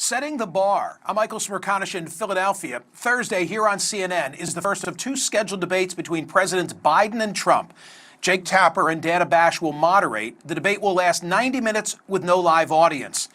Setting the bar. I'm Michael Smirkanish in Philadelphia. Thursday here on CNN is the first of two scheduled debates between Presidents Biden and Trump. Jake Tapper and Dana Bash will moderate. The debate will last 90 minutes with no live audience.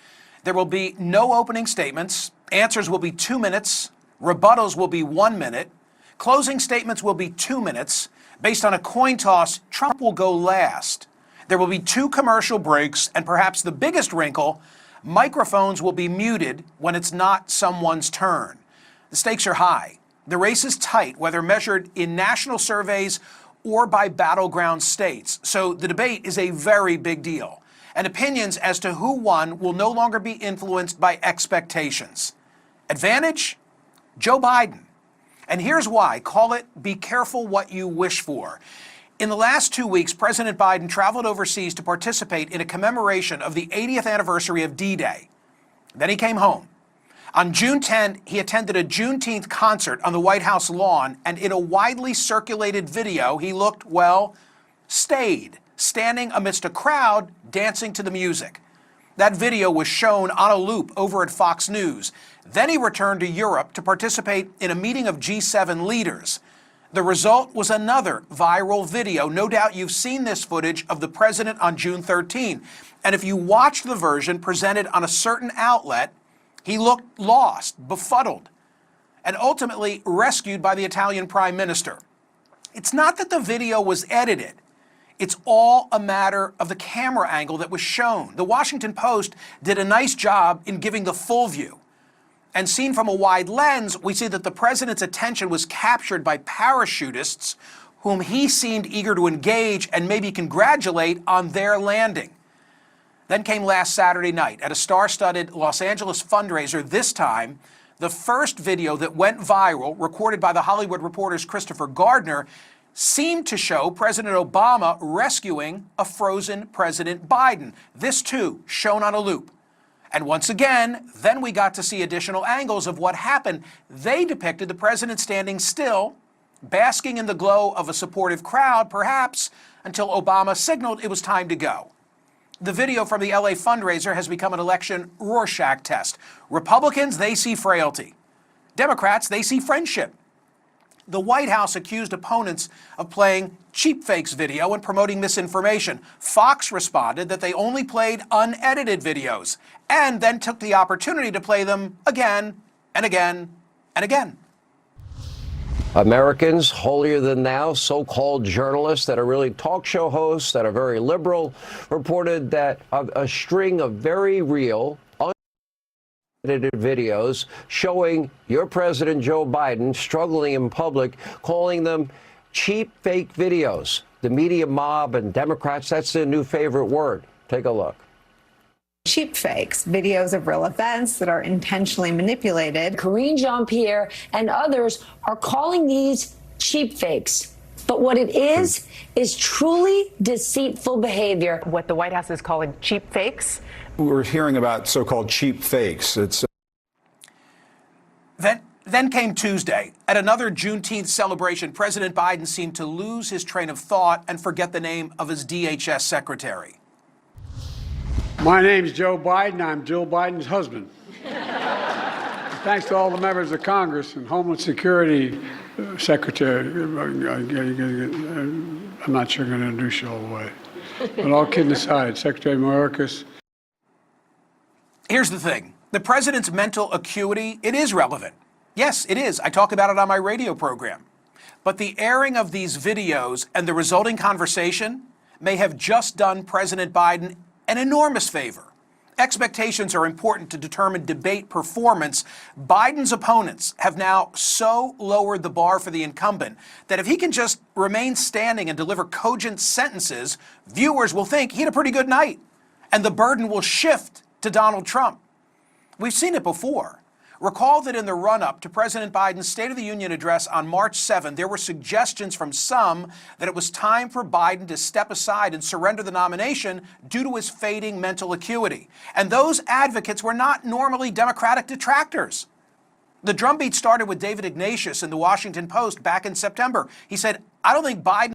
There will be no opening statements. Answers will be 2 minutes. Rebuttals will be 1 minute. Closing statements will be 2 minutes. Based on a coin toss, Trump will go last. There will be 2 commercial breaks, and perhaps the biggest wrinkle, microphones will be muted when it's not someone's turn. The stakes are high. The race is tight, whether measured in national surveys or by battleground states. So the debate is a very big deal. And opinions as to who won will no longer be influenced by expectations. Advantage? Joe Biden. And here's why. Call it be careful what you wish for. In the last 2 weeks, President Biden traveled overseas to participate in a commemoration of the 80th anniversary of D-Day. Then he came home. On June 10, he attended a Juneteenth concert on the White House lawn, and in a widely circulated video, he looked, well, stayed, standing amidst a crowd dancing to the music. That video was shown on a loop over at Fox News. Then he returned to Europe to participate in a meeting of G7 leaders. The result was another viral video. No doubt you've seen this footage of the president on June 13. And if you watch the version presented on a certain outlet, he looked lost, befuddled, and ultimately rescued by the Italian prime minister. It's not that the video was edited. It's all a matter of the camera angle that was shown. The Washington Post did a nice job in giving the full view. And seen from a wide lens, we see that the president's attention was captured by parachutists whom he seemed eager to engage and maybe congratulate on their landing. Then came last Saturday night at a star-studded Los Angeles fundraiser. This time, the first video that went viral, recorded by the Hollywood Reporter's Christopher Gardner, seemed to show President Obama rescuing a frozen President Biden. This, too, shown on a loop. And once again, then we got to see additional angles of what happened. They depicted the president standing still, basking in the glow of a supportive crowd, perhaps, until Obama signaled it was time to go. The video from the LA fundraiser has become an election Rorschach test. Republicans, they see frailty. Democrats, they see friendship. The White House accused opponents of playing cheap fakes video and promoting misinformation. Fox responded that they only played unedited videos and then took the opportunity to play them again and again and again. Americans, holier than thou, so-called journalists that are really talk show hosts that are very liberal, reported that a string of very real, unedited videos showing your President Joe Biden struggling in public, calling them cheap fake videos. The media mob and Democrats, that's their new favorite word. Take a look. Cheap fakes, videos of real events that are intentionally manipulated. Karine Jean-Pierre and others are calling these cheap fakes. But what it is truly deceitful behavior. What the White House is calling cheap fakes. We're hearing about so-called cheap fakes. Then came Tuesday. At another Juneteenth celebration, President Biden seemed to lose his train of thought and forget the name of his DHS secretary. My name's Joe Biden. I'm Jill Biden's husband. Thanks to all the members of Congress and Homeland Security Secretary. I'm not sure I'm going to introduce you all the way. But all kidding aside, Secretary Mayorkas. Here's the thing. The president's mental acuity, it is relevant. Yes, it is. I talk about it on my radio program. But the airing of these videos and the resulting conversation may have just done President Biden an enormous favor. Expectations are important to determine debate performance. Biden's opponents have now so lowered the bar for the incumbent that if he can just remain standing and deliver cogent sentences, viewers will think he had a pretty good night, and the burden will shift to Donald Trump. We've seen it before. Recall that in the run-up to President Biden's State of the Union address on March 7, there were suggestions from some that it was time for Biden to step aside and surrender the nomination due to his fading mental acuity. And those advocates were not normally Democratic detractors. The drumbeat started with David Ignatius in the Washington Post back in September. He said, I don't think Biden